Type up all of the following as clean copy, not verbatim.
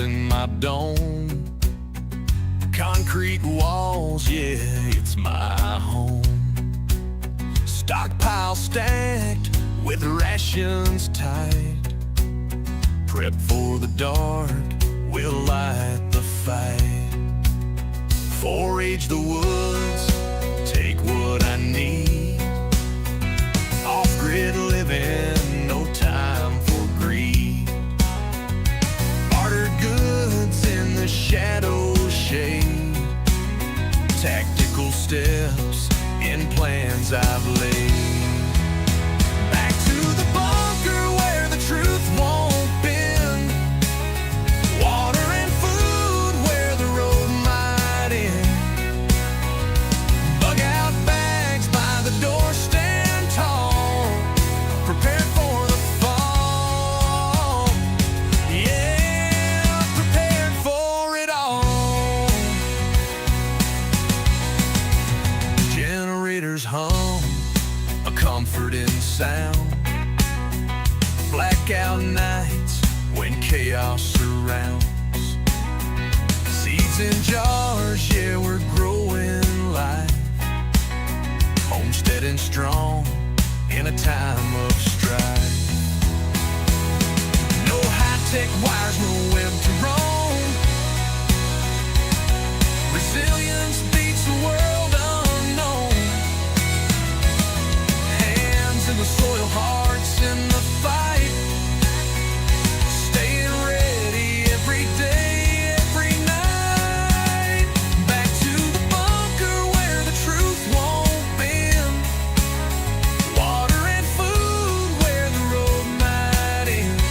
building my dome. Concrete walls, yeah, it's my home. Stockpile stacked with rations tight. Prep for the dark, we'll light the fight. Forage the woods, take what I need. Off-grid living, no time for greed. Barter goods in the shadow shade. Tactical steps in plans I've laid. Back to the bunker where the truth won't bend. Water and food where the road might end. Bug out bags by the door, stand tall, prepared for the fall. Yeah, prepared for it all. Generators hum, a comforting sound. Blackout nights when chaos surrounds. Seeds in jars, yeah, we're growing life. Homesteading strong in a time of strife. No high-tech wires, no web to roam. Resilience beats the world unknown. Hands in the soil, hearts in the fight. Staying ready every day, every night. Back to the bunker where the truth won't bend. Water and food where the road might end.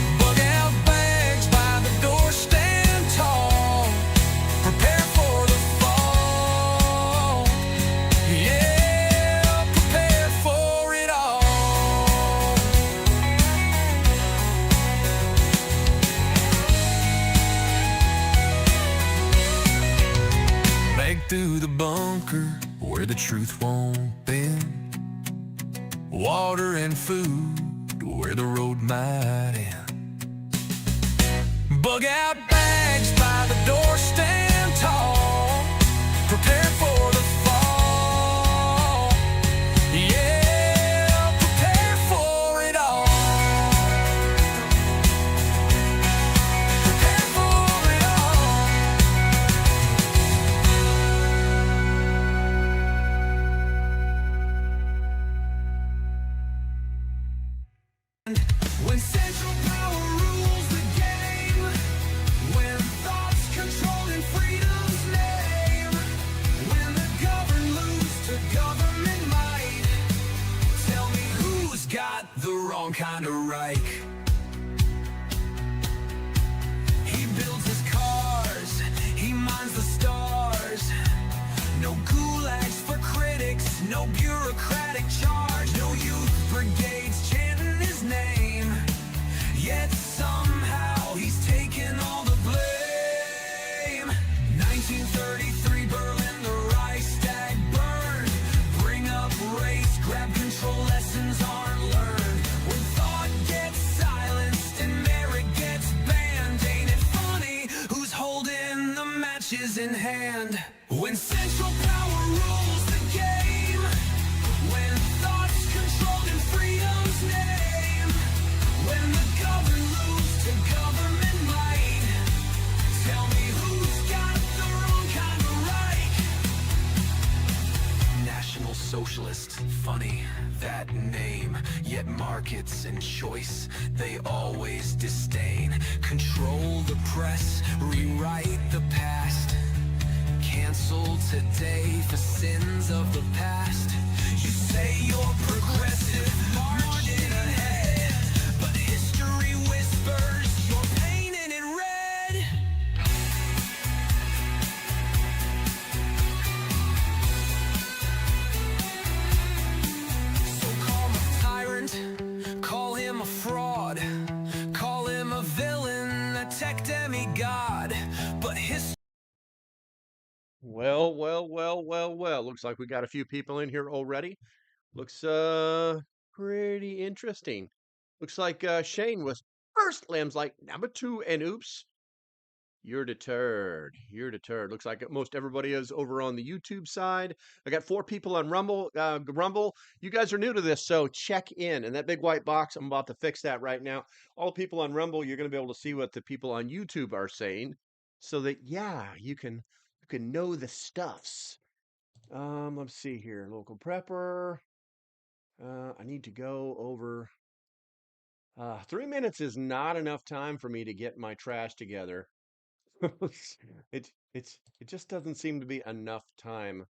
Bug out bags by the door, stand tall, prepare for the fall. Yeah, prepare for it all. Back through the bunker where the truth won't bend. Water and food where the road might end. Bug out bags by the door, stand tall, prepare for the fall. Yeah, prepare for it all. Prepare for it all. When central power rules the game, when thoughts controlled in freedom's name, when the governed lose to government might, tell me who's got the wrong kind of Reich? He builds his cars, he mines the stars. No gulags for critics, no bureaucratic charge, no youth brigades chanting his name. Yet somehow he's taking all the blame. 1933 Berlin, the Reichstag burned. Bring up race, grab control, lessons aren't learned. When thought gets silenced and merit gets banned, ain't it funny who's holding the matches in hand? When central power rules the game, when thoughts controlled in freedom's name, when the governed lose to government might, tell me who's got the wrong kind of right? National Socialist, funny that name. Yet markets and choice they always disdain. Control the press, rewrite the past. Cancel today for sins of the past. You say you're progressive, marching ahead, but history whispers you're painted in red. So call him a tyrant, call him a fraud, call him a villain, a tech demigod, but history. Well. Looks like we got a few people in here already. Looks pretty interesting. Looks like Shane was first, Lamb's like, number two, and oops, you're deterred. You're deterred. Looks like most everybody is over on the YouTube side. I got 4 people on Rumble. Rumble, you guys are new to this, so check in. And that big white box, I'm about to fix that right now. All the people on Rumble, you're going to be able to see what the people on YouTube are saying, so that yeah, you can know the stuffs. Let's see here. Local prepper. I need to go over. 3 minutes is not enough time for me to get my trash together. It just doesn't seem to be enough time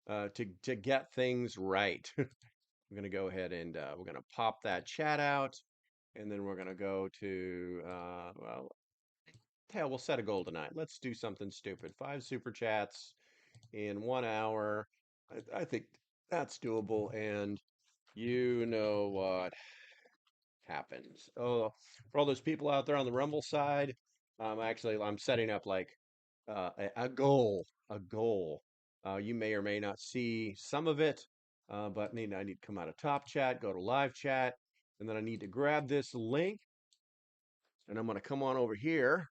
to get things right. I'm gonna go ahead and we're gonna pop that chat out, and then we're gonna go to well, hell, we'll set a goal tonight. Let's do something stupid. 5 super chats in 1 hour. I think that's doable, and you know what happens. Oh, for all those people out there on the Rumble side, I'm setting up like a goal, a goal. You may or may not see some of it, but I need to come out of top chat, go to live chat, and then I need to grab this link, and I'm going to come on over here.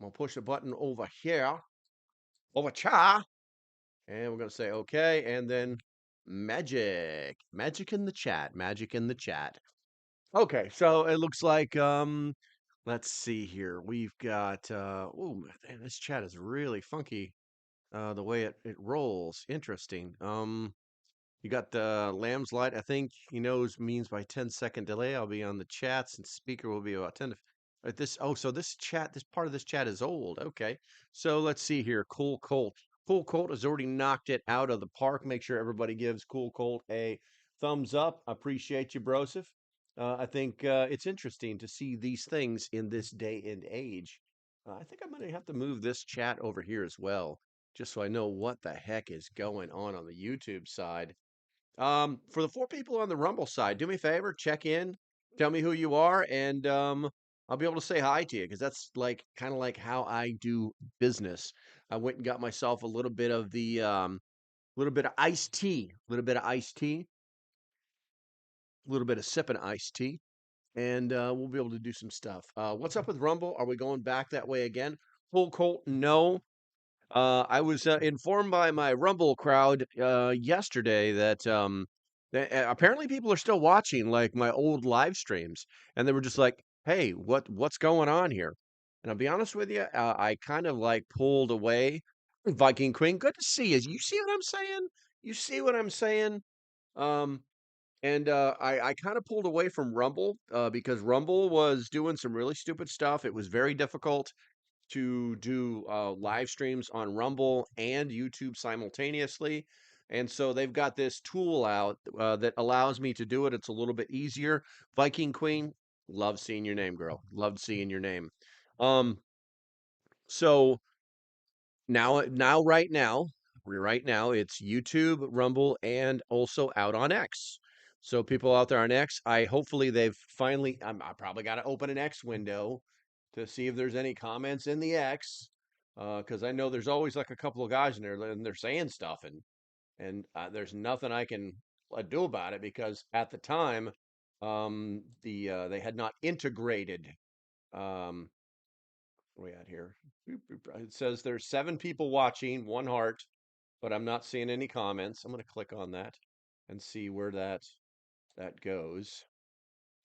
I'm going to push the button over here, over cha, and we're going to say okay, and then magic in the chat, magic in the chat. Okay, so it looks like let's see here. We've got oh man, this chat is really funky. The way it rolls. Interesting. You got the Lamb's Light. I think he knows means by 10-second delay. I'll be on the chats and speaker will be about 10 to this. Oh, so this part of this chat is old. Okay. So let's see here. Cool Colt. Cool Colt has already knocked it out of the park. Make sure everybody gives Cool Colt a thumbs up. Appreciate you, Broseph. I think it's interesting to see these things in this day and age. I think I'm going to have to move this chat over here as well, just so I know what the heck is going on the YouTube side. For the 4 people on the Rumble side, do me a favor, check in, tell me who you are, and I'll be able to say hi to you because that's like kind of like how I do business. I went and got myself a little bit of the little bit of iced tea, a little bit of iced tea, a little bit of sipping iced tea, and we'll be able to do some stuff. What's up with Rumble? Are we going back that way again? Full Colt, no. I was informed by my Rumble crowd yesterday that apparently people are still watching like my old live streams, and they were just like, "Hey, what's going on here?" And I'll be honest with you, I kind of like pulled away. Viking Queen, good to see you. You see what I'm saying? You see what I'm saying? Um, and I kind of pulled away from Rumble because Rumble was doing some really stupid stuff. It was very difficult to do live streams on Rumble and YouTube simultaneously. And so they've got this tool out that allows me to do it. It's a little bit easier. Viking Queen, love seeing your name, girl. Loved seeing your name. Um, so right now, it's YouTube, Rumble, and also out on X. So people out there on X, hopefully they've finally. I probably got to open an X window to see if there's any comments in the X, because I know there's always like a couple of guys in there and they're saying stuff, and there's nothing I can do about it because at the time, they had not integrated. Um, where we at here? It says there's 7 people watching, 1 heart, but I'm not seeing any comments. I'm going to click on that and see where that goes.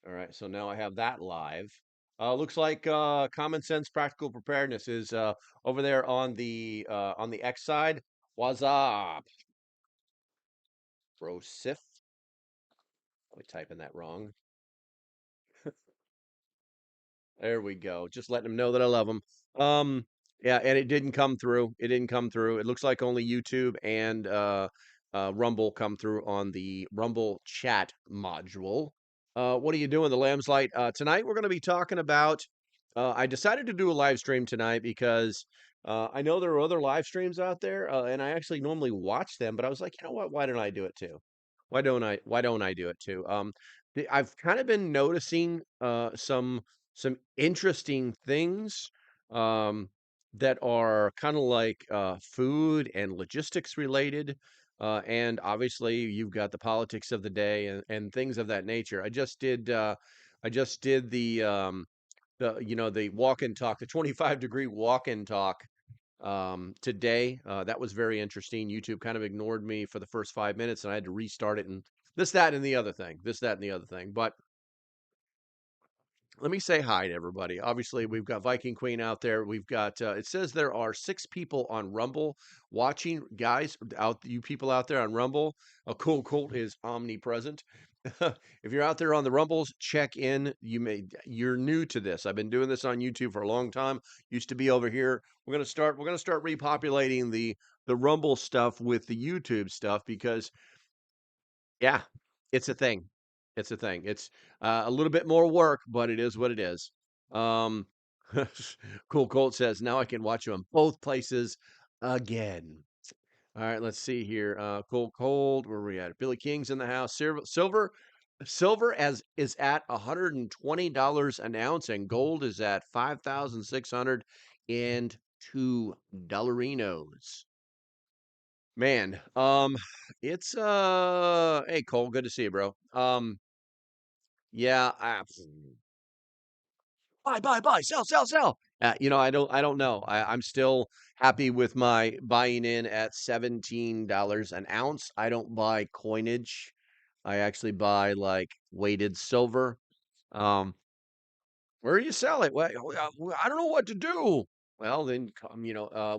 All right, so now I have that live. Looks like Common Sense Practical Preparedness is over there on the X side. What's up, bro? Sif? Probably typing that wrong. There we go. Just letting them know that I love them. Yeah, and it didn't come through. It didn't come through. It looks like only YouTube and Rumble come through on the Rumble chat module. What are you doing, the Lamb's Light? Tonight we're going to be talking about. I decided to do a live stream tonight because I know there are other live streams out there, and I actually normally watch them. But I was like, you know what? Why don't I do it too? Why don't I? Why don't I do it too? I've kind of been noticing some interesting things um, that are kind of like food and logistics related. And obviously, you've got the politics of the day and things of that nature. I just did the the walk and talk, the 25-degree walk and talk today. That was very interesting. YouTube kind of ignored me for the first 5 minutes, and I had to restart it and this, that, and the other thing. This, that, and the other thing. But let me say hi to everybody. Obviously, we've got Viking Queen out there. We've got, it says there are 6 people on Rumble watching. Guys, you people out there on Rumble, a cool Colt is omnipresent. If you're out there on the Rumbles, check in. You're new to this. I've been doing this on YouTube for a long time. Used to be over here. We're gonna start repopulating the Rumble stuff with the YouTube stuff because yeah, it's a thing. It's a thing. It's a little bit more work, but it is what it is. Um, Cool Colt says, now I can watch you in both places again. All right, let's see here. Cool Cold, where are we at? Billy King's in the house. Silver as is at $120 an ounce, and gold is at 5,602 dollarinos. Man, it's hey Cole, good to see you, bro. Yeah, buy, sell. I don't know. I'm still happy with my buying in at $17 an ounce. I don't buy coinage. I actually buy like weighted silver. Um, where do you sell it? I don't know what to do. Well, then come,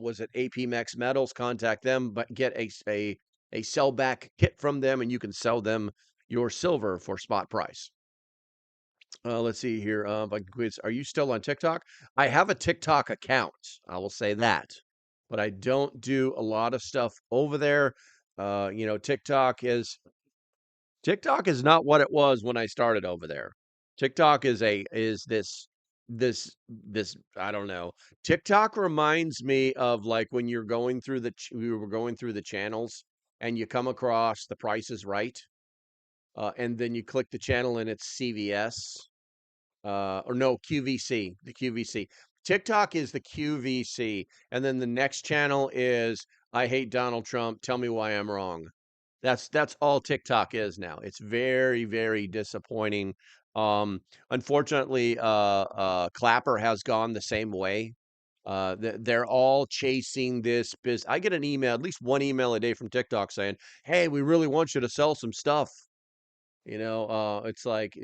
was it AP Max Metals? Contact them, but get a sell back kit from them, and you can sell them your silver for spot price. Let's see here. If I can quiz, are you still on TikTok? I have a TikTok account. I will say that, but I don't do a lot of stuff over there. TikTok is not what it was when I started over there. TikTok is this I don't know. TikTok reminds me of like when you're going through we were going through the channels and you come across The Price is Right, and then you click the channel and it's CVS, or no, QVC, the QVC. TikTok is the QVC, and then the next channel is I hate Donald Trump. Tell me why I'm wrong. That's all TikTok is now. It's very, very disappointing. Unfortunately, Clapper has gone the same way. They're all chasing this business. I get an email, at least one email a day from TikTok saying, "Hey, we really want you to sell some stuff." It's like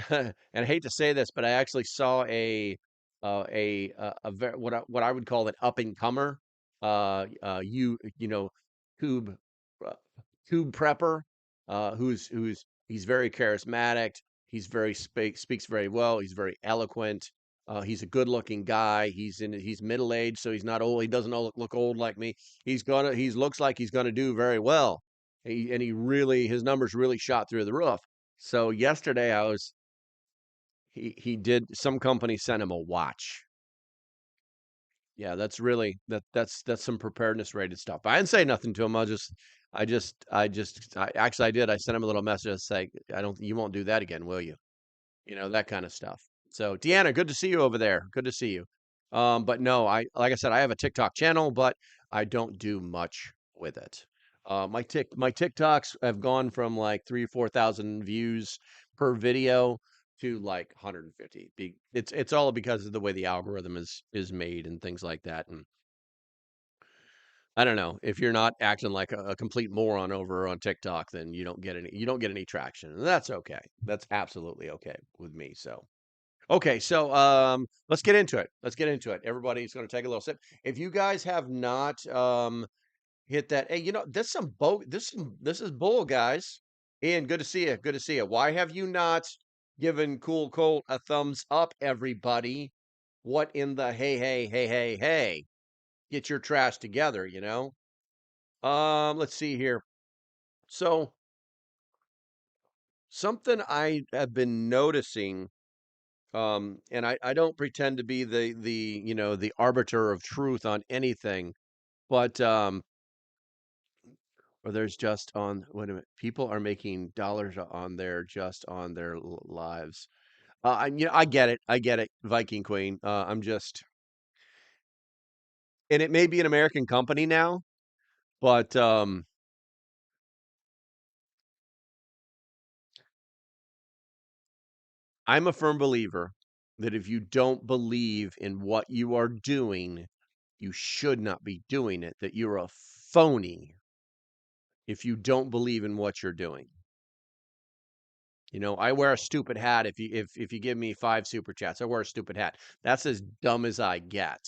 and I hate to say this, but I actually saw what I would call an up and comer, you know, tube uh, tube prepper, he's very charismatic. Speaks very well. He's very eloquent. He's a good looking guy. He's middle aged, so he's not old. He doesn't look old like me. He looks like he's gonna do very well. His numbers really shot through the roof. So yesterday he did some company sent him a watch. Yeah, that's some preparedness rated stuff. I didn't say nothing to him. I did. I sent him a little message saying, you won't do that again, will you? That kind of stuff. So Deanna, good to see you over there. Good to see you. But no, like I said, I have a TikTok channel, but I don't do much with it. My TikToks have gone from like 3 or 4 thousand views per video to like 150. It's all because of the way the algorithm is made and things like that. And I don't know, if you're not acting like a complete moron over on TikTok, then you don't get any traction, and that's okay. That's absolutely okay with me. So okay, so let's get into it. Let's get into it. Everybody's going to take a little sip. If you guys have not hit that, hey, this is bull, guys. Ian, good to see you. Good to see you. Why have you not given Cool Colt a thumbs up, everybody? What in the hey? Get your trash together. Let's see here. So something I have been noticing, and I don't pretend to be the arbiter of truth on anything, but or there's just on wait a minute, people are making dollars on there just on their lives. I get it, Viking Queen. I'm just, and it may be an American company now, but I'm a firm believer that if you don't believe in what you are doing, you should not be doing it, that you're a phony if you don't believe in what you're doing. You know, I wear a stupid hat if you give me 5 super chats, I wear a stupid hat. That's as dumb as I get.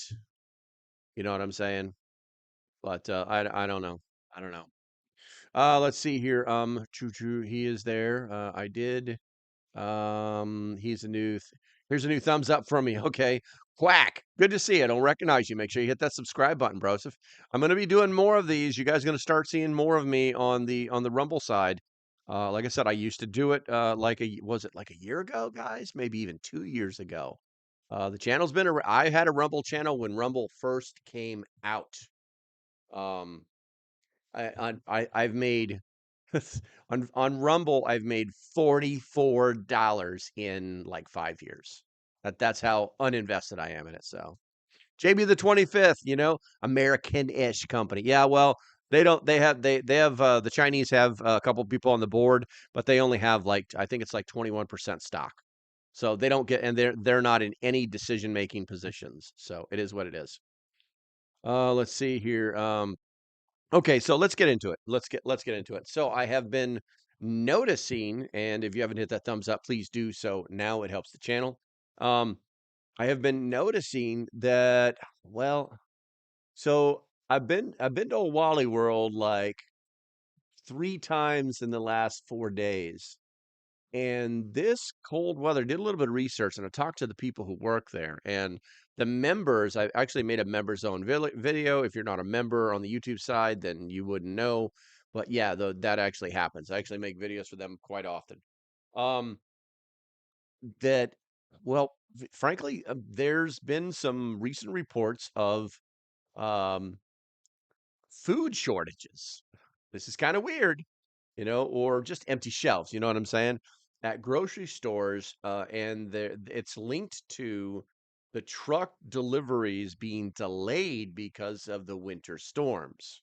You know what I'm saying? But I don't know. I don't know. Let's see here. Choo he is there. I did. He's a here's a new thumbs up from me. Okay. Quack. Good to see you. I don't recognize you. Make sure you hit that subscribe button, bros. I'm going to be doing more of these. You guys are going to start seeing more of me on the Rumble side. Like I said, I used to do it was it like a year ago, guys? Maybe even 2 years ago. The channel's been I had a Rumble channel when Rumble first came out. Um, I've made on Rumble, I've made $44 in like 5 years. That's how uninvested I am in it. So JB the 25th, American-ish company. Yeah, well, they don't they have the Chinese have a couple people on the board, but they only have like I think it's like 21% stock. So they don't get and they're not in any decision-making positions. So it is what it is. Let's see here. Okay, so let's get into it. Let's get into it. So I have been noticing, and if you haven't hit that thumbs up, please do so now. It helps the channel. Um, I have been noticing that, well, so I've been to a Wally World like 3 times in the last 4 days. And this cold weather, did a little bit of research and I talked to the people who work there and the members. I actually made a members zone video. If you're not a member on the YouTube side, then you wouldn't know. But yeah, that actually happens. I actually make videos for them quite often. Um, that, well, frankly, there's been some recent reports of um, food shortages. This is kind of weird, or just empty shelves. You know what I'm saying? At grocery stores, and it's linked to the truck deliveries being delayed because of the winter storms.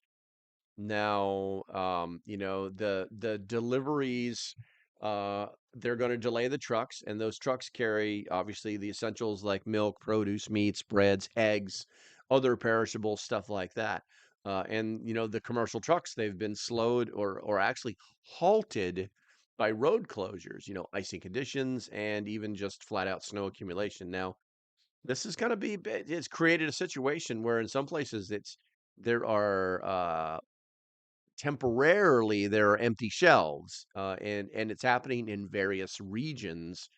Now, the deliveries, they're going to delay the trucks, and those trucks carry obviously the essentials like milk, produce, meats, breads, eggs, other perishable stuff like that. And the commercial trucks, they've been slowed or actually halted by road closures, icing conditions, and even just flat out snow accumulation. Now, this is going to it's created a situation where in some places there are temporarily there are empty shelves, and it's happening in various regions,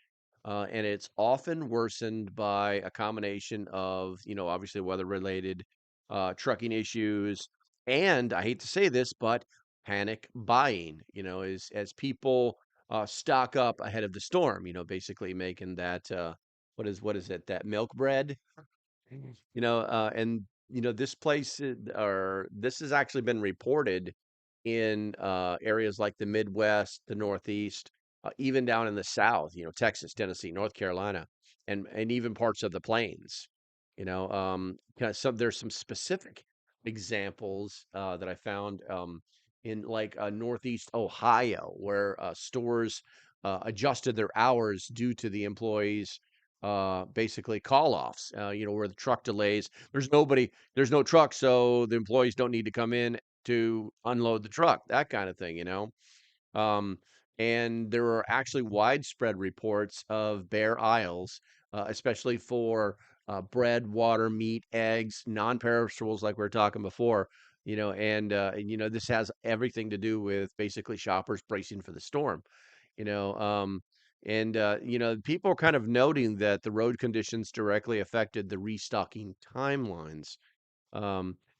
and it's often worsened by a combination of obviously weather related trucking issues, and I hate to say this, but panic buying. As people stock up ahead of the storm. Basically making that what is it, that milk bread. And this place or this has actually been reported in areas like the Midwest, the Northeast, even down in the South, Texas, Tennessee, North Carolina, and even parts of the plains. Kind of there's some specific examples that I found in like Northeast Ohio, where stores adjusted their hours due to the employees basically call offs, where the truck delays. There's no truck, so the employees don't need to come in to unload the truck, that kind of thing. Um, and there are actually widespread reports of bare aisles, especially for bread, water, meat, eggs, non-perishables, like we were talking before. This has everything to do with basically shoppers bracing for the storm. You know, um, people are kind of noting that the road conditions directly affected the restocking timelines.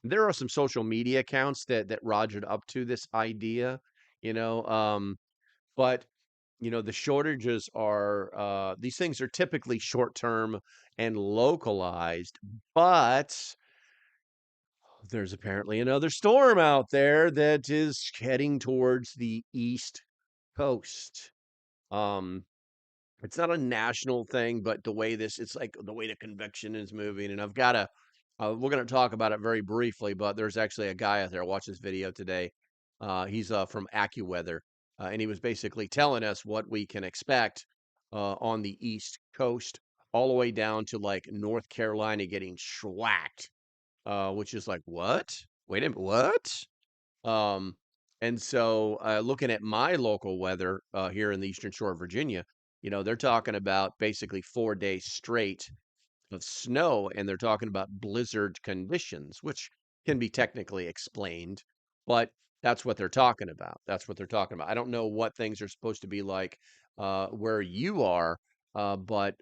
There are some social media accounts that rogered up to this idea, you know, um, but the shortages are these things are typically short term and localized, but there's apparently another storm out there that is heading towards the East Coast. Um, It's not a national thing, but it's like the way the convection is moving. And we're going to talk about it very briefly, but there's actually a guy out there. I watched this video today. He's from AccuWeather, and he was basically telling us what we can expect on the East Coast, all the way down to like North Carolina getting shellacked, which is like, what? Wait a minute, what? Um, and so looking at my local weather here in the Eastern Shore of Virginia, they're talking about basically 4 days straight of snow, and they're talking about blizzard conditions, which can be technically explained, but that's what they're talking about. That's what they're talking about. I don't know what things are supposed to be like where you are, but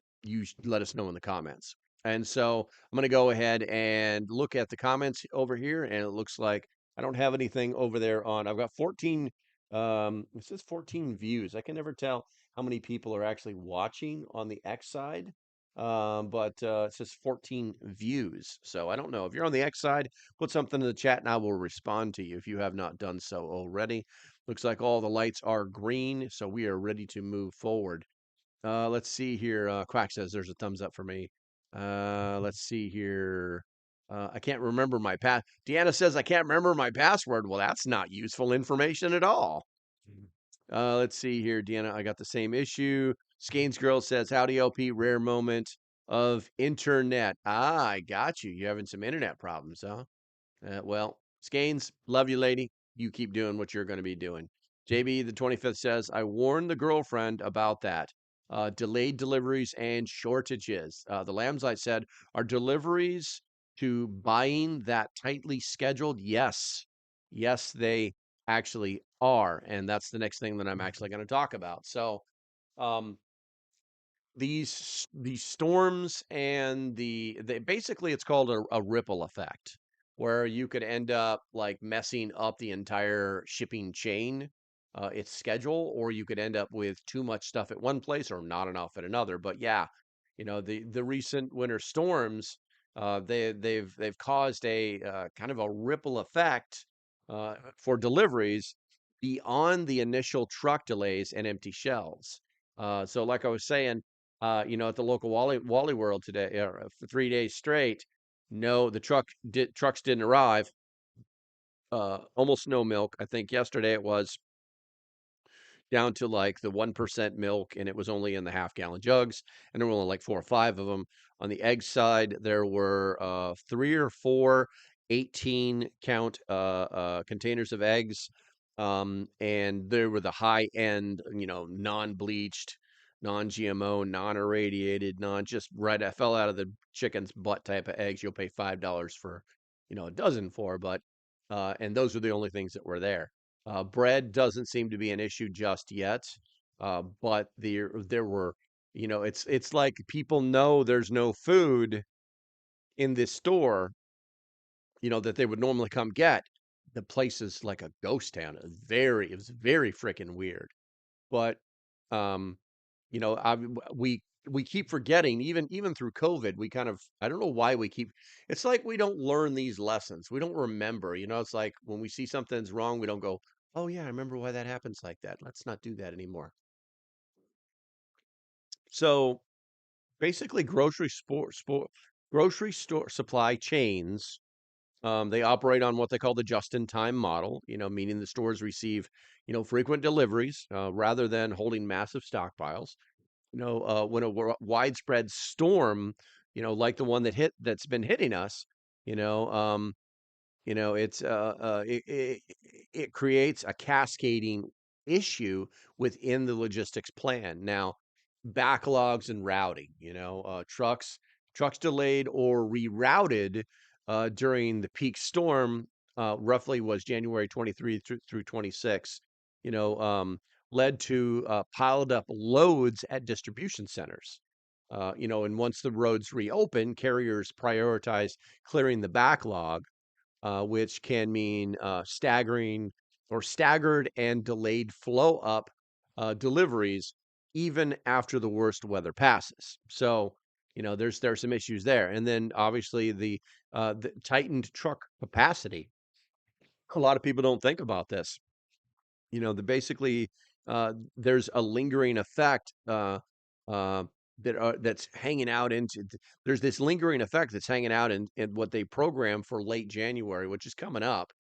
let us know in the comments. And so I'm going to go ahead and look at the comments over here, and it looks like I don't have anything over there on. I've got 14. It says 14 views. I can never tell how many people are actually watching on the X side, but it says 14 views. So I don't know. If you're on the X side, put something in the chat and I will respond to you if you have not done so already. Looks like all the lights are green, so we are ready to move forward. Let's see here. Quack says there's a thumbs up for me. Let's see here. I can't remember my pass. Deanna says I can't remember my password. Well, that's not useful information at all. Let's see here, Deanna. I got the same issue. Skeins Girl says, howdy, LP. Rare moment of internet. Ah, I got you. You're having some internet problems, huh? Well, Skeins, love you, lady. You keep doing what you're going to be doing. JB, the 25th says, I warned the girlfriend about that. Delayed deliveries and shortages. The Lambsite said, are deliveries to buying that tightly scheduled? Yes. Yes, they actually are. And that's the next thing that I'm actually going to talk about. So, um, these storms and basically it's called a ripple effect where you could end up like messing up the entire shipping chain, its schedule, or you could end up with too much stuff at one place or not enough at another. But yeah, the recent winter storms, they've caused a kind of a ripple effect for deliveries beyond the initial truck delays and empty shelves. So like I was saying, at the local Wally World today, for 3 days straight, no, the trucks didn't arrive. Almost no milk. I think yesterday it was down to like the 1% milk, and it was only in the half-gallon jugs, and there were only like 4 or 5 of them. On the egg side, there were 3 or 4 18-count containers of eggs, and they were the high-end, non-bleached, non-GMO, non-irradiated, just right. I fell out of the chicken's butt type of eggs. You'll pay $5 for, a dozen for, but and those are the only things that were there. Bread doesn't seem to be an issue just yet, but there were, it's like people know there's no food in this store, that they would normally come get. The place is like a ghost town. It was very freaking weird. But um, we keep forgetting, even through COVID, we kind of, I don't know why we keep, it's like we don't learn these lessons. We don't remember, it's like when we see something's wrong, we don't go, oh yeah, I remember why that happens like that. Let's not do that anymore. So basically grocery store supply chains, they operate on what they call the just-in-time model, meaning the stores receive, frequent deliveries rather than holding massive stockpiles. When a widespread storm, like the one that's been hitting us, it's it creates a cascading issue within the logistics plan. Now, backlogs and routing, trucks delayed or rerouted during the peak storm, roughly was January 23 through 26, you know, um, led to piled up loads at distribution centers. And once the roads reopen, carriers prioritize clearing the backlog, which can mean staggering or staggered and delayed flow up deliveries even after the worst weather passes. So, there's some issues there, and then obviously the tightened truck capacity. A lot of people don't think about this. Basically there's a lingering effect uh, that's hanging out there's this lingering effect that's hanging out in what they program for late January, which is coming up,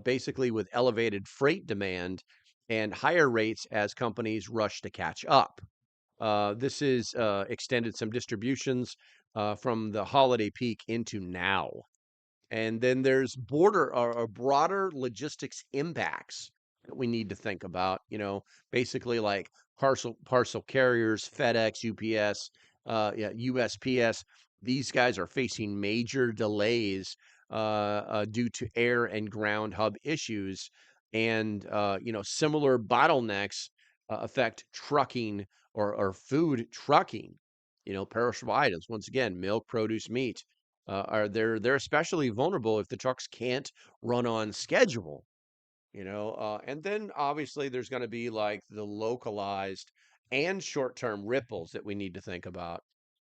basically with elevated freight demand and higher rates as companies rush to catch up. This is extended some distributions from the holiday peak into now. And then there's border or broader logistics impacts that we need to think about, basically like parcel carriers, FedEx, UPS, yeah, USPS. These guys are facing major delays due to air and ground hub issues, and similar bottlenecks affect trucking or food trucking. Perishable items. Once again, milk, produce, meat are they're especially vulnerable if the trucks can't run on schedule. And then obviously there's going to be like the localized and short-term ripples that we need to think about.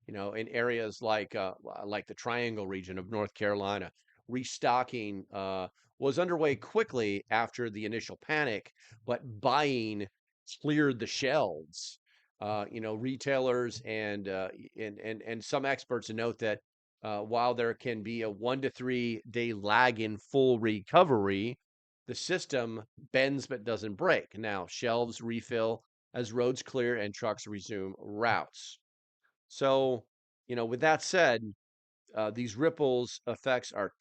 In areas like the Triangle region of North Carolina, restocking was underway quickly after the initial panic, but buying cleared the shelves. Retailers and some experts note that while there can be a 1 to 3 day lag in full recovery, the system bends but doesn't break. Now, shelves refill as roads clear and trucks resume routes. So, with that said, these ripples effects are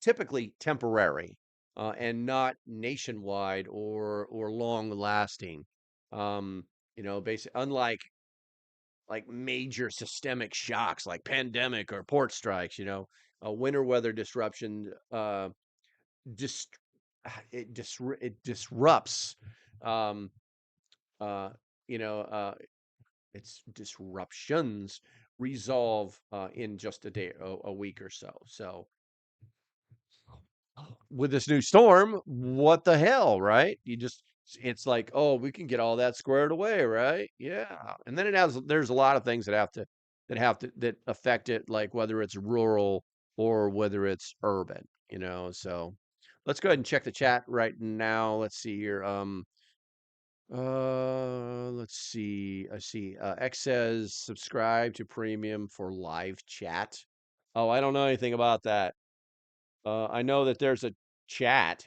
typically temporary and not nationwide or long lasting. Basically, unlike like major systemic shocks like pandemic or port strikes, a winter weather disruption just it disrupts um uh you know its disruptions resolve in just a week or so with this new storm, what the hell, right? It's like, oh, we can get all that squared away, right? Yeah. And then there's a lot of things that affect it, like whether it's rural or whether it's urban, so let's go ahead and check the chat right now. Let's see here. Let's see. I see. X says subscribe to premium for live chat. Oh, I don't know anything about that. I know that there's a chat.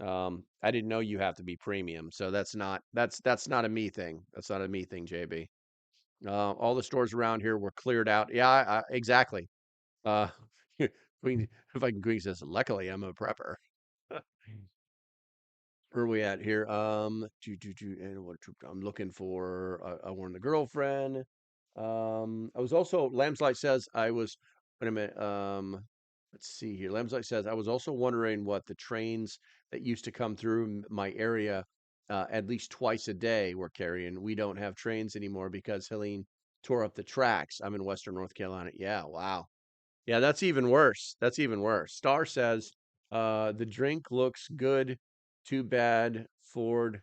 I didn't know you have to be premium, so that's not a me thing. That's not a me thing, JB. All the stores around here were cleared out. Yeah, exactly. Uh, Queen, if I can Queen says, luckily I'm a prepper. Where are we at here? And what I'm looking for. I warned the girlfriend. I was also Lambslight says I was. Wait a minute. Let's see here. Lambslight says I was also wondering what the trains that used to come through my area at least twice a day were carrying. We don't have trains anymore because Helene tore up the tracks. I'm in Western North Carolina. Yeah, wow. Yeah, that's even worse. That's even worse. Star says, the drink looks good. Too bad Ford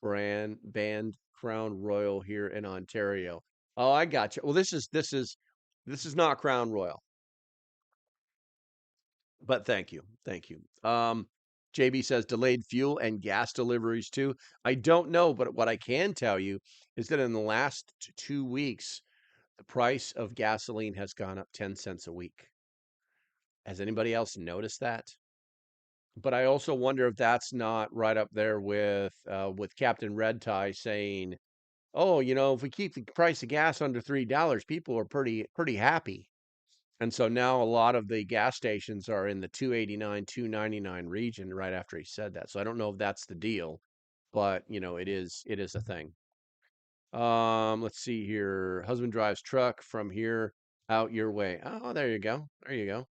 brand banned Crown Royal here in Ontario. Oh, I got you. Well, this is not Crown Royal, but thank you. Thank you. JB says delayed fuel and gas deliveries too. I don't know, but what I can tell you is that in the last 2 weeks, the price of gasoline has gone up 10 cents a week. Has anybody else noticed that? But I also wonder if that's not right up there with Captain Red Tie saying, "Oh, if we keep the price of gas under $3, people are pretty happy." And so now a lot of the gas stations are in the 289, 299 region right after he said that. So I don't know if that's the deal, but it is a thing. Let's see here. Husband drives truck from here out your way. Oh, there you go. There you go.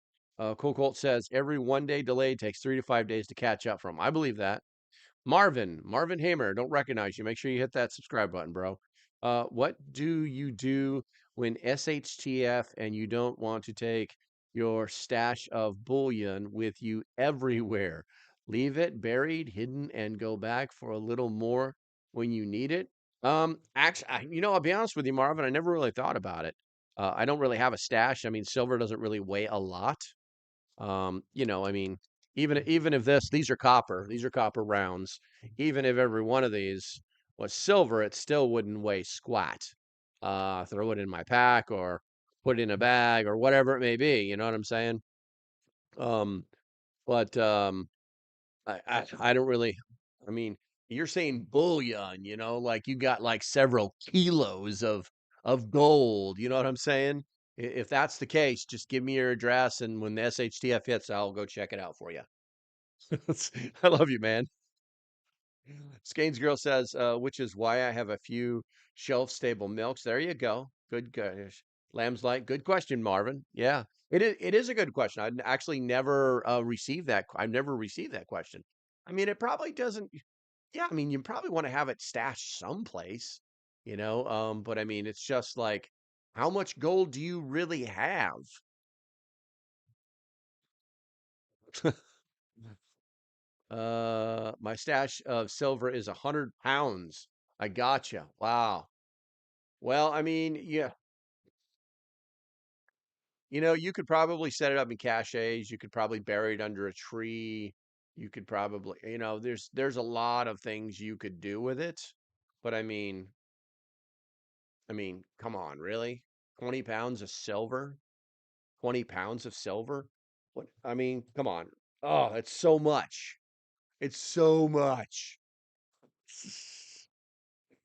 Cool Colt says every 1 day delay takes 3 to 5 days to catch up from. I believe that. Marvin Hamer, don't recognize you. Make sure you hit that subscribe button, bro. What do you do when SHTF and you don't want to take your stash of bullion with you everywhere? Leave it buried, hidden, and go back for a little more when you need it. Actually, I'll be honest with you, Marvin. I never really thought about it. I don't really have a stash. I mean, silver doesn't really weigh a lot. I mean, even if these are copper rounds. Even if every one of these was silver, it still wouldn't weigh squat. Throw it in my pack or put it in a bag or whatever it may be. You know what I'm saying? Um, but I don't really. I mean, You're saying bullion, like you got like several kilos of gold. You know what I'm saying? If that's the case, just give me your address, and when the SHTF hits, I'll go check it out for you. I love you, man. Skane's girl says, which is why I have a few shelf-stable milks. There you go. Good gosh. Lamb's Light. Good question, Marvin. Yeah, it is a good question. I've actually never received that. I've never received that question. I mean, it probably doesn't. Yeah, I mean, you probably want to have it stashed someplace, but I mean, it's just like, how much gold do you really have? My stash of silver is 100 pounds. I gotcha. Wow. Well, I mean, yeah, you could probably set it up in caches. You could probably bury it under a tree. You could probably, there's a lot of things you could do with it. But I mean, come on, really? 20 pounds of silver? 20 pounds of silver? What? I mean, come on. Oh, it's so much. It's so much.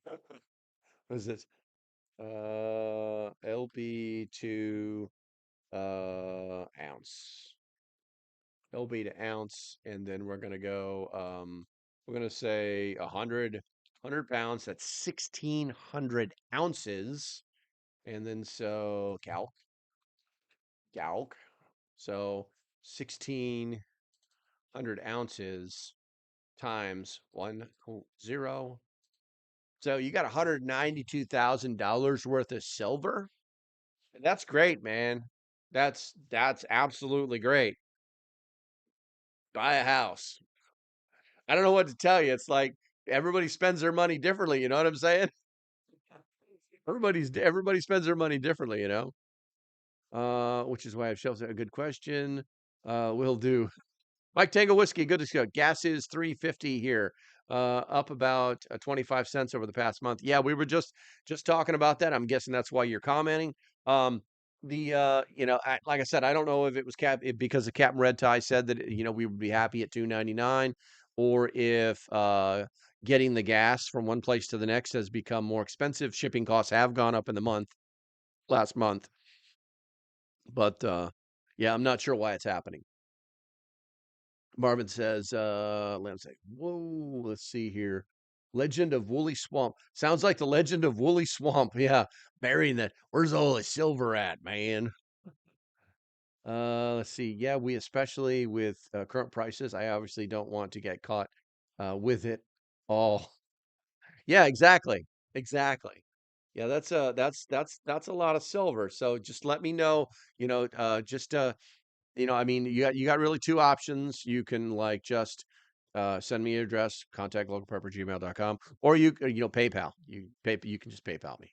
What is this? LB to ounce. LB to ounce, and then we're gonna go. We're gonna say 100 pounds. That's 1,600 ounces, and then so calc. So 1,600 ounces times 1.0. So you got $192,000 worth of silver. That's great, man. That's absolutely great. Buy a house. I don't know what to tell you. It's like everybody spends their money differently. You know what I'm saying? Everybody spends their money differently. Which is why I've shelved a good question. We'll do Mike Tango Whiskey, good to go. Gas is 350 here, up about 25 cents over the past month. Yeah, we were just talking about that. I'm guessing that's why you're commenting. Like I said, I don't know if it was because the Captain Red Tie said that we would be happy at 2.99, or if getting the gas from one place to the next has become more expensive. Shipping costs have gone up in the last month, but yeah, I'm not sure why it's happening. Marvin says, let's say, whoa, let's see here. Legend of Woolly Swamp. Sounds like the Legend of Woolly Swamp. Yeah, burying that. Where's all the silver at, man? Let's see. Yeah, we especially with current prices, I obviously don't want to get caught with it all. Yeah, exactly. Exactly. Yeah, that's a lot of silver. So just let me know, just I mean, you got really two options. You can like just send me your address, contact localprepper@gmail.com, or PayPal. You can just PayPal me.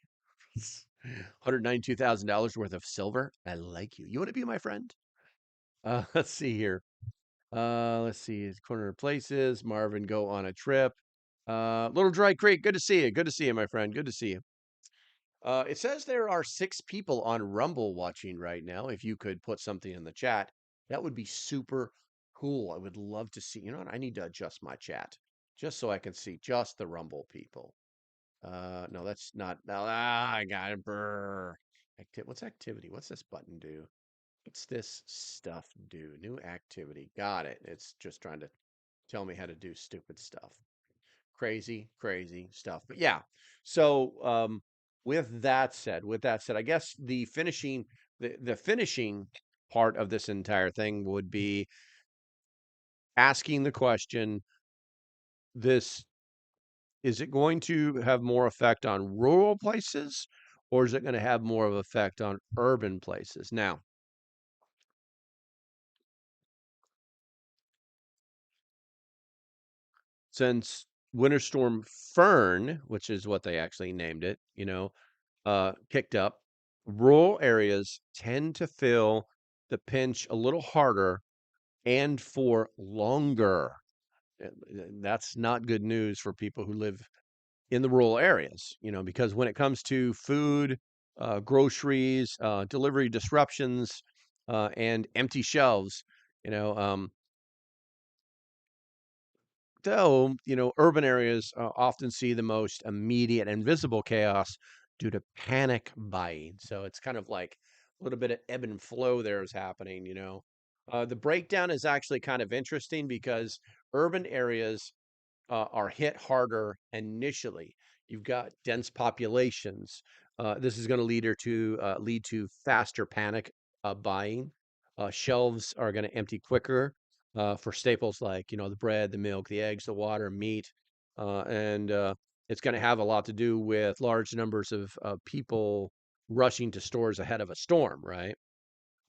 $192,000 worth of silver. I like you. You want to be my friend? Let's see here. Let's see. Corner of places. Marvin, go on a trip. Little Dry Creek. Good to see you. Good to see you, my friend. Good to see you. It says there are 6 people on Rumble watching right now. If you could put something in the chat, that would be super cool. I would love to see. You know what? I need to adjust my chat just so I can see just the Rumble people. No, that's not. I got it. Brr. What's activity? What's this button do? What's this stuff do? New activity. Got it. It's just trying to tell me how to do stupid stuff. Crazy stuff. But yeah. So with that said, I guess the finishing part of this entire thing would be asking the question, this is it going to have more effect on rural places, or is it going to have more of effect on urban places? Now, since Winter Storm Fern, which is what they actually named it, kicked up, rural areas tend to feel the pinch a little harder and for longer. That's not good news for people who live in the rural areas, because when it comes to food, groceries, delivery disruptions, and empty shelves, you know, um, though, urban areas often see the most immediate and visible chaos due to panic buying. So it's kind of like a little bit of ebb and flow there is happening. The breakdown is actually kind of interesting because urban areas are hit harder initially. You've got dense populations. This is going to lead to faster panic buying. Shelves are going to empty quicker for staples like the bread, the milk, the eggs, the water, meat, and it's going to have a lot to do with large numbers of people rushing to stores ahead of a storm, right?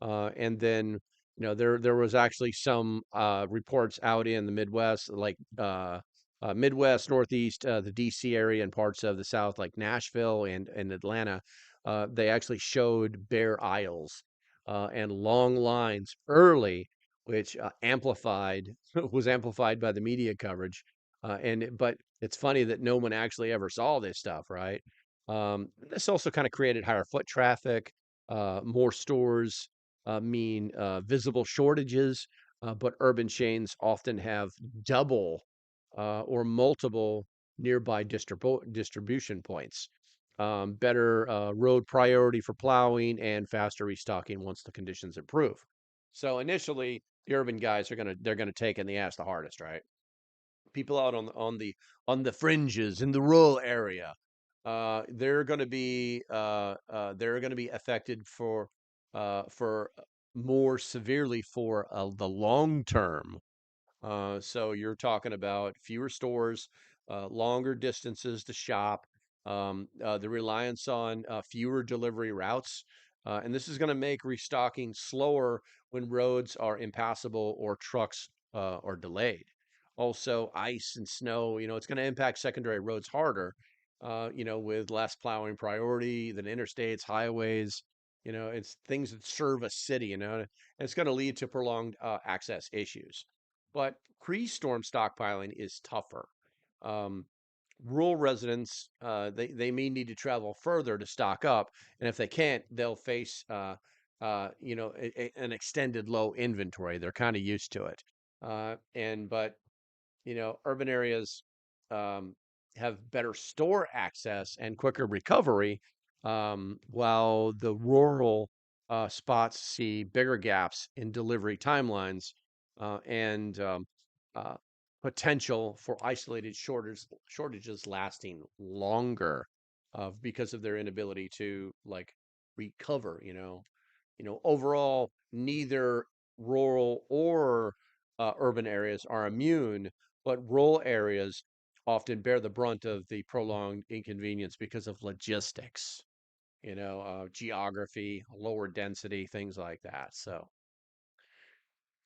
And then there was actually some reports out in the Midwest, like Midwest, Northeast, the DC area, and parts of the South, like Nashville and Atlanta. They actually showed bare aisles and long lines early, which amplified was amplified by the media coverage. But it's funny that no one actually ever saw this stuff, right? This also kind of created higher foot traffic, more stores mean visible shortages, but urban chains often have double or multiple nearby distribution points. Better road priority for plowing and faster restocking once the conditions improve. So initially, the urban guys they're gonna take in the ass the hardest, right? People out on the fringes in the rural area, they're going to be affected for more severely for the long term. So you're talking about fewer stores, longer distances to shop, the reliance on fewer delivery routes. And this is going to make restocking slower when roads are impassable or trucks are delayed. Also, ice and snow, it's going to impact secondary roads harder, with less plowing priority than interstates, highways. It's things that serve a city, and it's going to lead to prolonged access issues. But pre-storm stockpiling is tougher. Um, Rural residents, they may need to travel further to stock up, and if they can't, they'll face an extended low inventory. They're kind of used to it. But urban areas um, have better store access and quicker recovery, while the rural spots see bigger gaps in delivery timelines and uh, potential for isolated shortages lasting longer because of their inability to like recover. Overall, neither rural or urban areas are immune, but rural areas often bear the brunt of the prolonged inconvenience because of logistics, geography, lower density, things like that. So,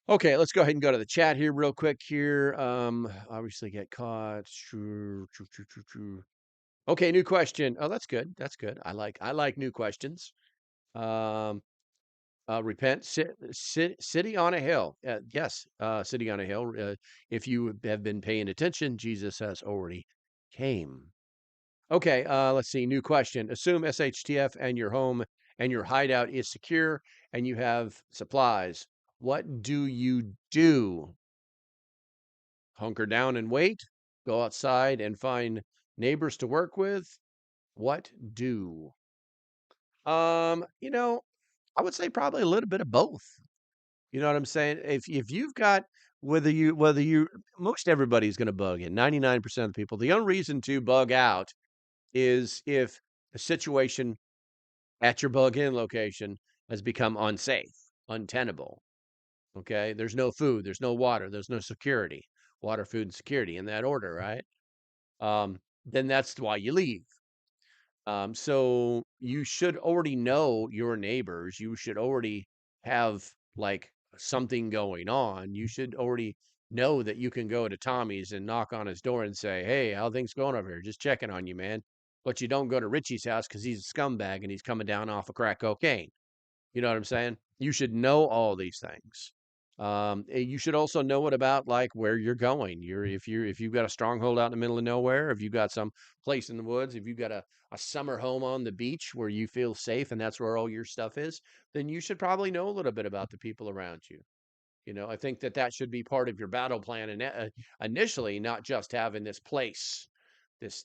okay, let's go ahead and go to the chat here real quick here. Obviously get caught. True, true, true, true, true. Okay, new question. Oh, that's good. That's good. I like new questions. Um, repent, city on a hill. Yes, city on a hill. If you have been paying attention, Jesus has already came. Okay, let's see. New question. Assume SHTF and your home and your hideout is secure and you have supplies. What do you do? Hunker down and wait? Go outside and find neighbors to work with? What do? Um, you know, I would say probably a little bit of both. You know what I'm saying? If you've got whether you most everybody's going to bug in. 99% of the people. The only reason to bug out is if the situation at your bug in location has become unsafe, untenable. Okay? There's no food, there's no water, there's no security. Water, food, and security in that order, right? Then that's why you leave. So you should already know your neighbors. You should already have like something going on. You should already know that you can go to Tommy's and knock on his door and say, "Hey, how things going over here? Just checking on you, man." But you don't go to Richie's house because he's a scumbag and he's coming down off of crack cocaine. You know what I'm saying? You should know all these things. You should also know it about like where you're going. If you've got a stronghold out in the middle of nowhere, if you've got some place in the woods, if you've got a summer home on the beach where you feel safe and that's where all your stuff is, then you should probably know a little bit about the people around you. I think that that should be part of your battle plan, and initially, not just having this place, this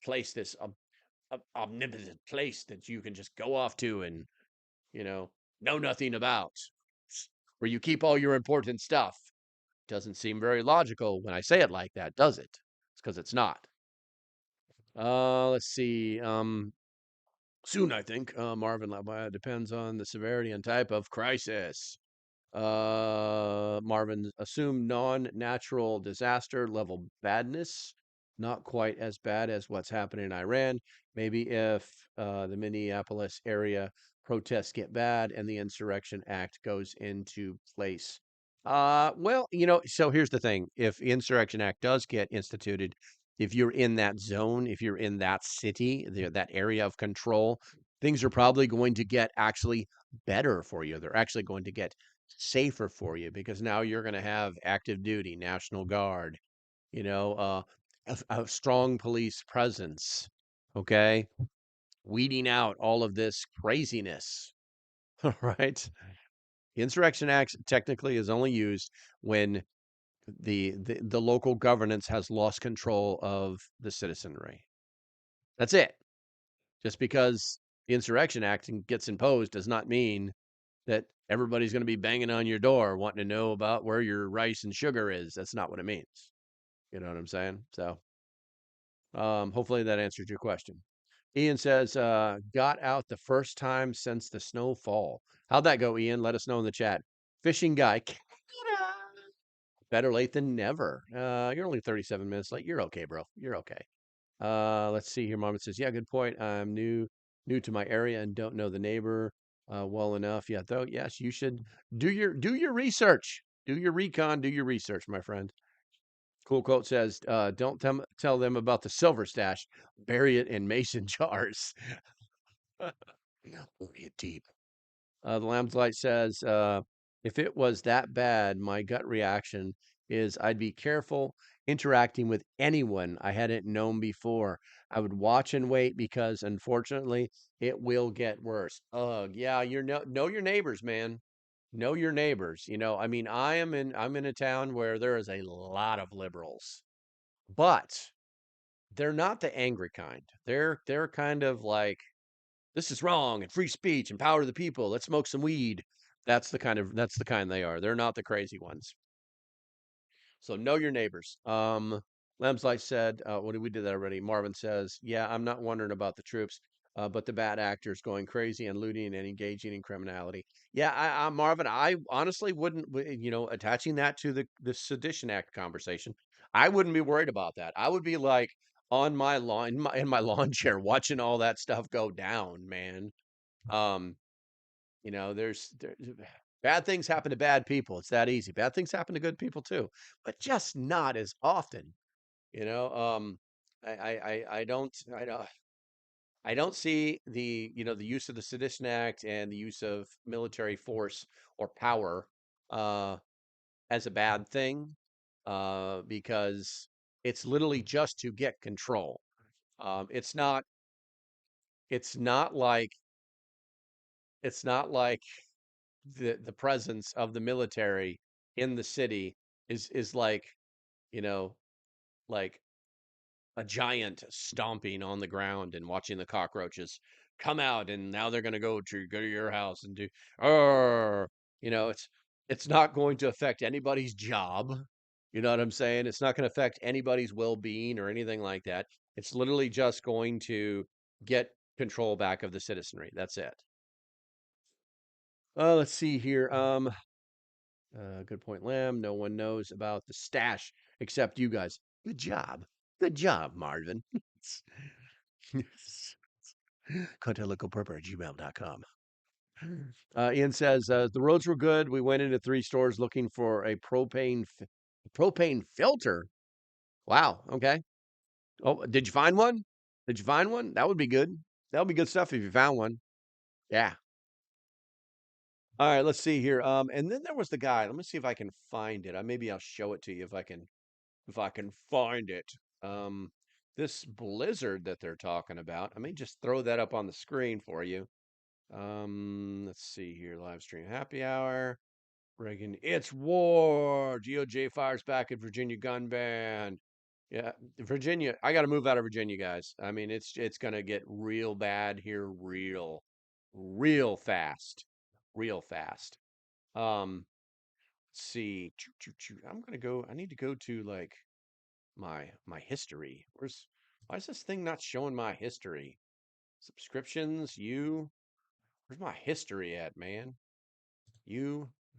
place, this omnipotent place that you can just go off to and you know know nothing about, where you keep all your important stuff. Doesn't seem very logical when I say it like that, does it? It's because it's not. Let's see. Soon, I think. Marvin, depends on the severity and type of crisis. Marvin, assume non-natural disaster level badness, not quite as bad as what's happening in Iran. Maybe if the Minneapolis area protests get bad and the Insurrection Act goes into place. Well, so here's the thing. If the Insurrection Act does get instituted, if you're in that zone, if you're in that city, that area of control, things are probably going to get actually better for you. They're actually going to get safer for you because now you're going to have active duty, National Guard, you know, uh, a strong police presence, okay, weeding out all of this craziness, right? The Insurrection Act technically is only used when the local governance has lost control of the citizenry. That's it. Just because the Insurrection Act gets imposed does not mean that everybody's going to be banging on your door wanting to know about where your rice and sugar is. That's not what it means. You know what I'm saying? So, hopefully that answered your question. Ian says, got out the first time since the snowfall. How'd that go, Ian? Let us know in the chat. Fishing guy, better late than never. You're only 37 minutes late. You're okay, bro. You're okay. Let's see here. Mama says, yeah, good point. I'm new to my area and don't know the neighbor well enough yet, though. Yes, you should do your research, do your recon, do your research, my friend. Cool Quote says, don't tell them about the silver stash. Bury it in mason jars. Bury it deep. The Lamb's Light says, if it was that bad, my gut reaction is I'd be careful interacting with anyone I hadn't known before. I would watch and wait because unfortunately it will get worse. Yeah, know your neighbors, man. Know your neighbors. I mean, I'm in a town where there is a lot of liberals, but they're not the angry kind. They're kind of like, this is wrong and free speech and power to the people. Let's smoke some weed. That's the kind they are. They're not the crazy ones. So know your neighbors. Lamslight said, what did we do that already? Marvin says, yeah, I'm not wondering about the troops, but the bad actors going crazy and looting and engaging in criminality. Yeah, Marvin, I honestly wouldn't, attaching that to the Sedition Act conversation, I wouldn't be worried about that. I would be like on my lawn, in my lawn chair, watching all that stuff go down, man. Um, there's bad things happen to bad people. It's that easy. Bad things happen to good people too, but just not as often. You know, I don't see the use of the Sedition Act and the use of military force or power uh, as a bad thing because it's literally just to get control. It's not. It's not like. It's not like the presence of the military in the city is like you know like a giant stomping on the ground and watching the cockroaches come out and now they're going to go to your house and do it's not going to affect anybody's job. You know what I'm saying? It's not going to affect anybody's well-being or anything like that. It's literally just going to get control back of the citizenry. That's it. Let's see here. Good point, Lamb. No one knows about the stash except you guys. Good job. Good job, Marvin. Contact localprepper@gmail.com. Ian says, the roads were good. We went into 3 stores looking for a propane filter. Wow. Okay. Oh, did you find one? Did you find one? That would be good. That would be good stuff if you found one. Yeah. All right. Let's see here. And then there was the guy. Let me see if I can find it. Maybe I'll show it to you if I can find it. Um, this blizzard that they're talking about, I may just throw that up on the screen for you. Let's see here, live stream happy hour, Reagan, it's war. DOJ fires back at Virginia gun ban. Yeah, Virginia. I got to move out of Virginia, guys. I mean, it's gonna get real bad here, real fast, real fast. Let's see. I'm gonna go. I need to go to like my history. Why is this thing not showing my history? Subscriptions, where's my history at, man?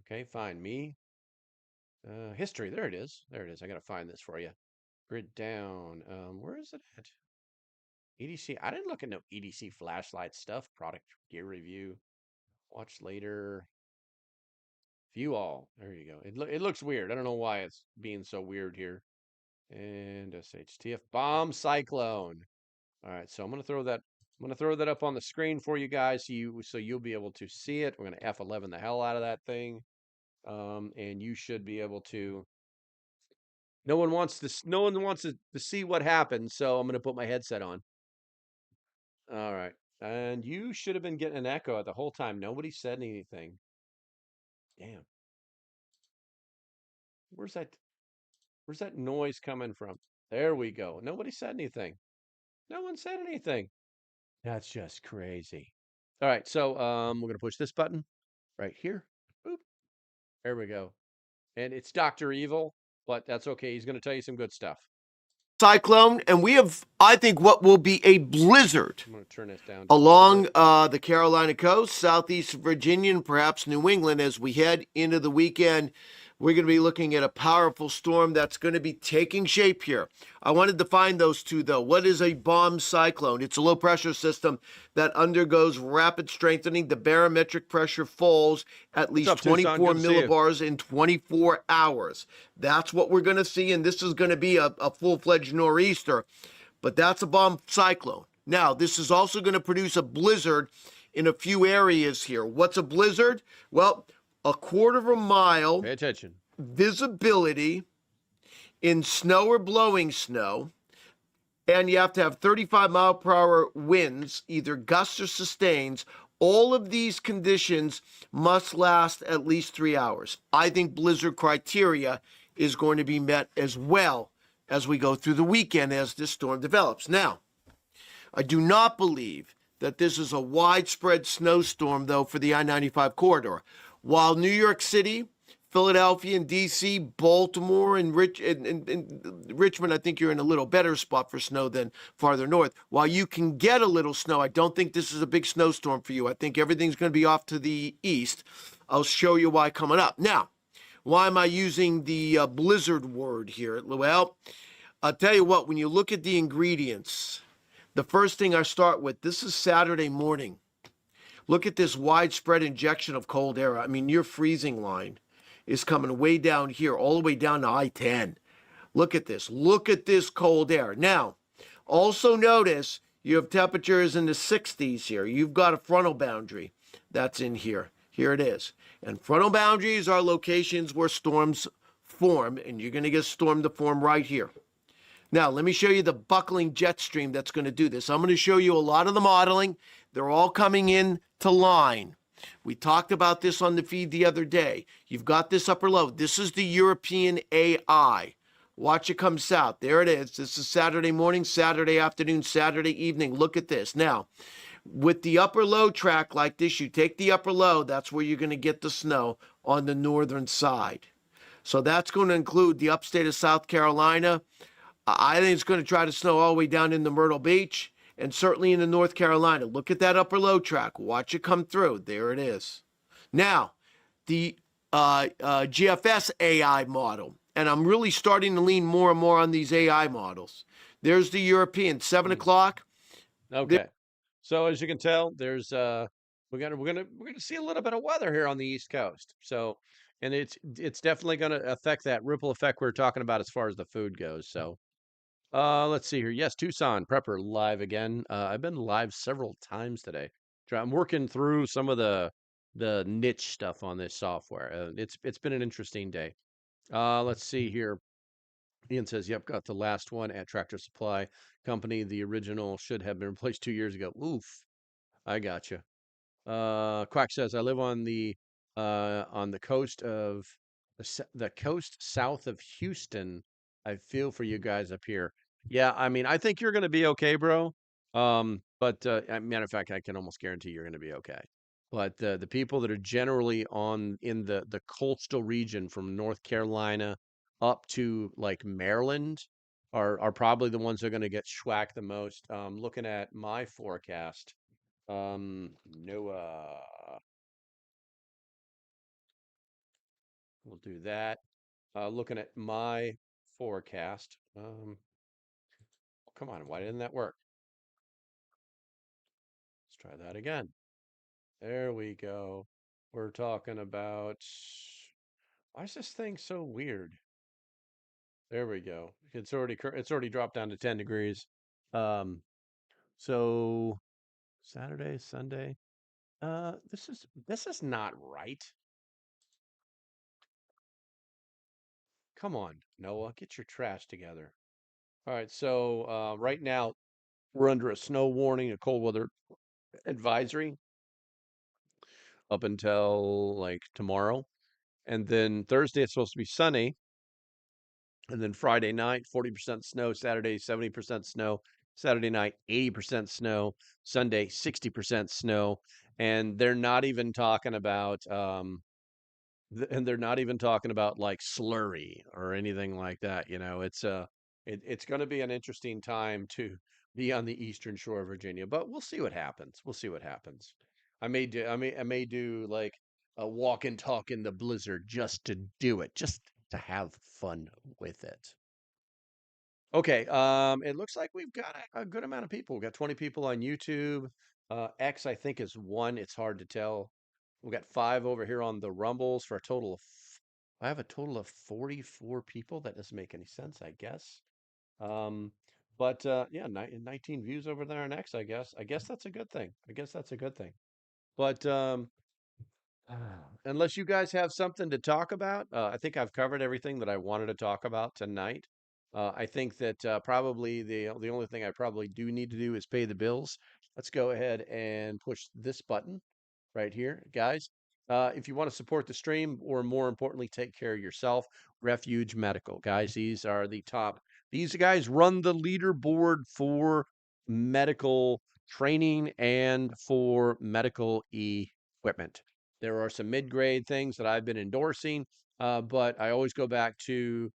Okay, find me. History, there it is. There it is. I gotta find this for you. Grid down. Where is it at? EDC. I didn't look at no EDC flashlight stuff. Product gear review. Watch later. View all. There you go. It looks weird. I don't know why it's being so weird here. And shtf bomb cyclone. All right, so I'm gonna throw that up on the screen for you guys so you'll be able to see it. We're gonna F11 the hell out of that thing. And you should be able to. No one wants to see what happens, so I'm gonna put my headset on. All right. And you should have been getting an echo the whole time. Nobody said anything. Damn. Where's that noise coming from? There we go. Nobody said anything. No one said anything. That's just crazy. All right, so we're gonna push this button right here. Boop. There we go. And it's Dr. Evil, but that's okay. He's gonna tell you some good stuff. Cyclone, and we have, I think, what will be a blizzard I'm gonna turn this down along the Carolina coast, southeast Virginia, and perhaps New England as we head into the weekend. We're going to be looking at a powerful storm that's going to be taking shape here. I wanted to find those two, though. What is a bomb cyclone? It's a low-pressure system that undergoes rapid strengthening. The barometric pressure falls at least 24 millibars in 24 hours. That's what we're going to see, and this is going to be a full-fledged nor'easter. But that's a bomb cyclone. Now, this is also going to produce a blizzard in a few areas here. What's a blizzard? Well, a quarter of a mile Pay attention. visibility in snow or blowing snow, and you have to have 35-mile-per-hour winds, either gusts or sustains. All of these conditions must last at least 3 hours. I think blizzard criteria is going to be met as well as we go through the weekend as this storm develops. Now, I do not believe that this is a widespread snowstorm, though, for the I-95 corridor. While New York City, Philadelphia, and D.C., Baltimore, and Richmond, I think you're in a little better spot for snow than farther north. While you can get a little snow, I don't think this is a big snowstorm for you. I think everything's going to be off to the east. I'll show you why coming up. Now, why am I using the blizzard word here? Well, I'll tell you what, when you look at the ingredients, the first thing I start with, this is Saturday morning. Look at this widespread injection of cold air. I mean, your freezing line is coming way down here, all the way down to I-10. Look at this. Look at this cold air. Now, also notice you have temperatures in the 60s here. You've got a frontal boundary that's in here. Here it is. And frontal boundaries are locations where storms form, and you're going to get a storm to form right here. Now, let me show you the buckling jet stream that's going to do this. I'm going to show you a lot of the modeling. They're all coming in to line. We talked about this on the feed the other day. You've got this upper low. This is the European AI. Watch it come south. There it is. This is Saturday morning, Saturday afternoon, Saturday evening. Look at this. Now, with the upper low track like this, you take the upper low, that's where you're going to get the snow on the northern side. So that's going to include the upstate of South Carolina. I think it's going to try to snow all the way down into Myrtle Beach and certainly into North Carolina. Look at that upper low track. Watch it come through. There it is. Now, the GFS AI model, and I'm really starting to lean more and more on these AI models. There's the European, 7 o'clock. Okay. So as you can tell, there's we're gonna see a little bit of weather here on the East Coast. So, and it's definitely gonna affect that ripple effect we're talking about as far as the food goes. So, let's see here. Yes, Tucson Prepper live again. I've been live several times today. I'm working through some of the niche stuff on this software. It's been an interesting day. Let's see here. Ian says, "Yep, got the last one at Tractor Supply Company. The original should have been replaced 2 years ago." Oof, I gotcha. Quack says, "I live on the on the coast of the coast south of Houston. I feel for you guys up here. Yeah, I mean, I think you're going to be okay, bro. But matter of fact, I can almost guarantee you're going to be okay. But the people that are generally on in the coastal region from North Carolina up to like Maryland are probably the ones that are going to get schwacked the most. Looking at my forecast, NOAA, we'll do that. Looking at my forecast. Come on, why didn't that work? Let's try that again. There we go. We're talking about. Why is this thing so weird? There we go. It's already dropped down to 10 degrees. Um, so Saturday, Sunday. This is not right. Come on, Noah, get your trash together. All right, so right now we're under a snow warning, a cold weather advisory up until like tomorrow. And then Thursday it's supposed to be sunny. And then Friday night, 40% snow, Saturday, 70% snow, Saturday night, 80% snow, Sunday, 60% snow. And they're not even talking about and they're not even talking about like slurry or anything like that. It's going to be an interesting time to be on the eastern shore of Virginia, but we'll see what happens. We'll see what happens. I may do like a walk and talk in the blizzard just to do it, just to have fun with it. Okay, it looks like we've got a good amount of people. We've got 20 people on YouTube. X, I think, is one. It's hard to tell. We've got 5 over here on the Rumbles for a total of, I have a total of 44 people. That doesn't make any sense, I guess. Um, but yeah, 19 views over there on X, I guess. I guess that's a good thing. I guess that's a good thing. But unless you guys have something to talk about, I think I've covered everything that I wanted to talk about tonight. I think that probably the only thing I probably do need to do is pay the bills. Let's go ahead and push this button right here, guys. If you want to support the stream, or more importantly, take care of yourself, Refuge Medical, guys. These are the top. These guys run the leaderboard for medical training and for medical equipment. There are some mid-grade things that I've been endorsing, but I always go back to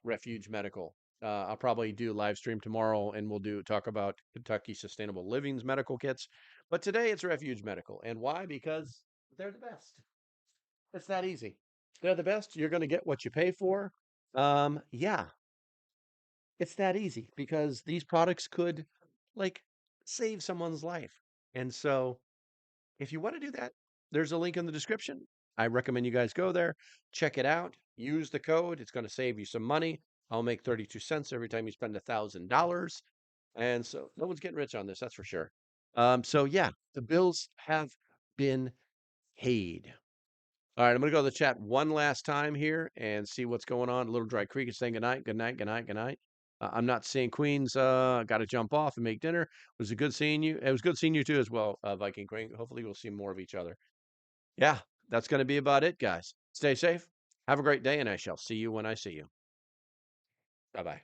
Refuge Medical. I'll probably do a live stream tomorrow, and we'll talk about Kentucky Sustainable Living's medical kits. But today it's Refuge Medical, and why? Because they're the best. It's that easy. They're the best. You're going to get what you pay for. Yeah, it's that easy because these products could like save someone's life, and so if you want to do that, there's a link in the description. I recommend you guys go there, check it out, use the code. It's going to save you some money. I'll make 32 cents every time you spend $1,000. And so no one's getting rich on this, that's for sure. So yeah, the bills have been paid. All right, I'm going to go to the chat one last time here and see what's going on. Little Dry Creek is saying good night, good night, good night, good night. I'm not seeing Queens. Got to jump off and make dinner. Was it good seeing you? It was good seeing you too as well, Viking Queen. Hopefully we'll see more of each other. Yeah, that's going to be about it, guys. Stay safe. Have a great day, and I shall see you when I see you. Bye-bye.